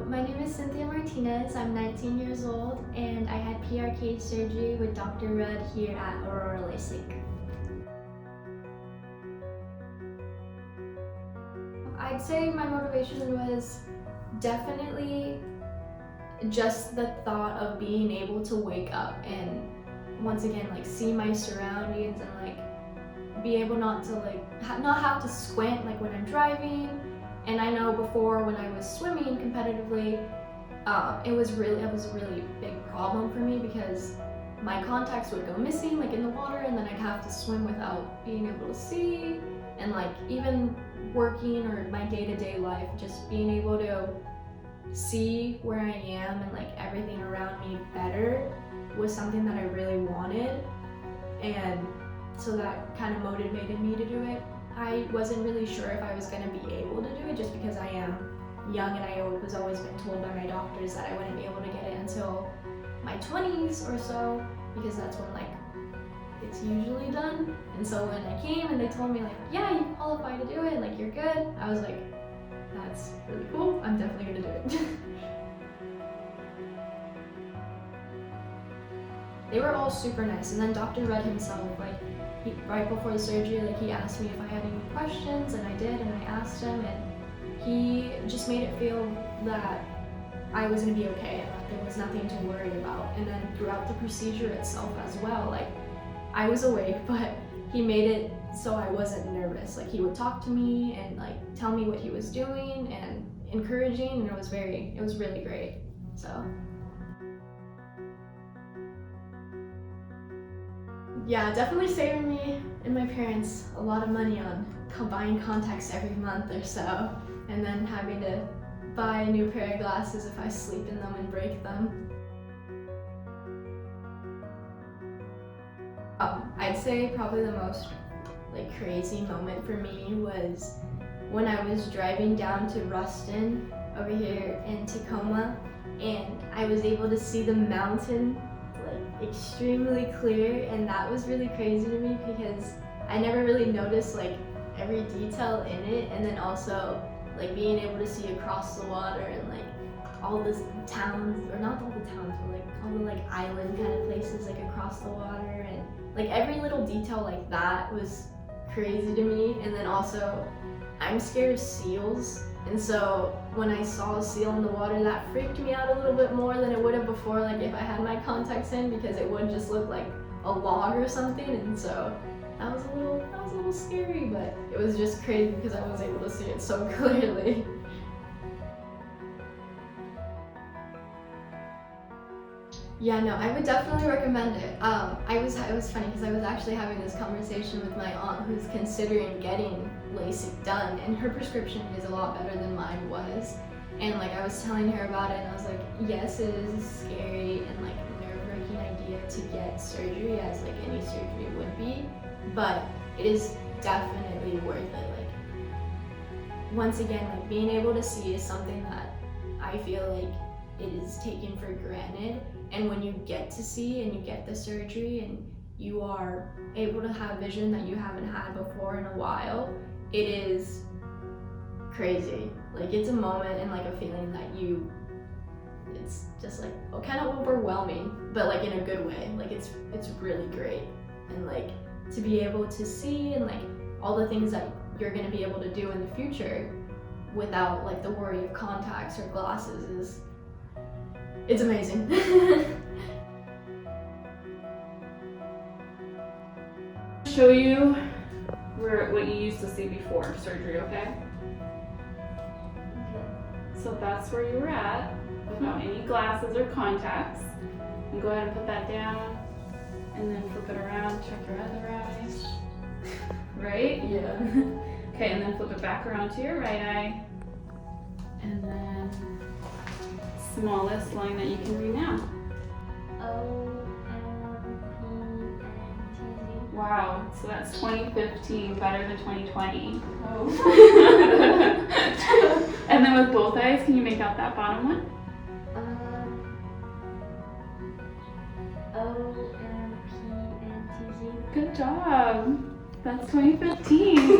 my name is Cynthia Martinez. I'm 19 years old, and I had PRK surgery with Dr. Rudd here at Aurora LASIK. I'd say my motivation was definitely just the thought of being able to wake up and once again like see my surroundings and like be able not to not have to squint like when I'm driving. And I know before when I was swimming competitively, it was a really big problem for me because my contacts would go missing like in the water, and then I'd have to swim without being able to see. And like even working or my day-to-day life, just being able to see where I am and like everything around me better was something that I really wanted, and so that kind of motivated me to do it. I wasn't really sure if I was going to be able to do it just because I am young, and I was always been told by my doctors that I wouldn't be able to get it until my 20s or so, because that's when like it's usually done. And so when I came and they told me like, yeah, you qualify to do it, like you're good, I was like, that's really cool, I'm definitely gonna do it. They were all super nice, and then Dr. Rudd himself, like right before the surgery, like he asked me if I had any questions, and I did, and I asked him, and he just made it feel that I was gonna be okay and that there was nothing to worry about. And then throughout the procedure itself as well, like I was awake, but he made it so I wasn't nervous. Like he would talk to me and like tell me what he was doing and encouraging, and it was really great. So yeah, definitely saving me and my parents a lot of money on buying contacts every month or so, and then having to buy a new pair of glasses if I sleep in them and break them. I'd say probably the most like crazy moment for me was when I was driving down to Ruston over here in Tacoma, and I was able to see the mountain like extremely clear, and that was really crazy to me because I never really noticed like every detail in it. And then also like being able to see across the water and like all the towns, or not all the towns, but like all the like island kind of places like across the water, and like every little detail like that was crazy to me. And then also I'm scared of seals, and so when I saw a seal in the water, that freaked me out a little bit more than it would have before, like if I had my contacts in, because it would just look like a log or something. And so that was a little scary, but it was just crazy because I was able to see it so clearly. Yeah, no, I would definitely recommend it. It was funny because I was actually having this conversation with my aunt who's considering getting LASIK done, and her prescription is a lot better than mine was. And like I was telling her about it, and I was like, yes, it is a scary and like nerve-wracking idea to get surgery, as like any surgery would be, but it is definitely worth it. Like once again, like being able to see is something that I feel like it is taken for granted. And when you get to see and you get the surgery and you are able to have vision that you haven't had before in a while, it is crazy. Like it's a moment and like a feeling that it's just like kind of overwhelming, but like in a good way. Like it's really great. And like to be able to see and like all the things that you're gonna be able to do in the future without like the worry of contacts or glasses it's amazing. Show you what you used to see before surgery, okay? So that's where you were at without any glasses or contacts. And go ahead and put that down, and then flip it around, check your other eye. Right? Yeah. Okay, and then flip it back around to your right eye. And then smallest line that you can read now. O-M-P-N-T-Z. Wow, so that's 2015, better than 2020. Oh. And then with both eyes, can you make out that bottom one? O-M-P-N-T-Z. Good job. That's 2015.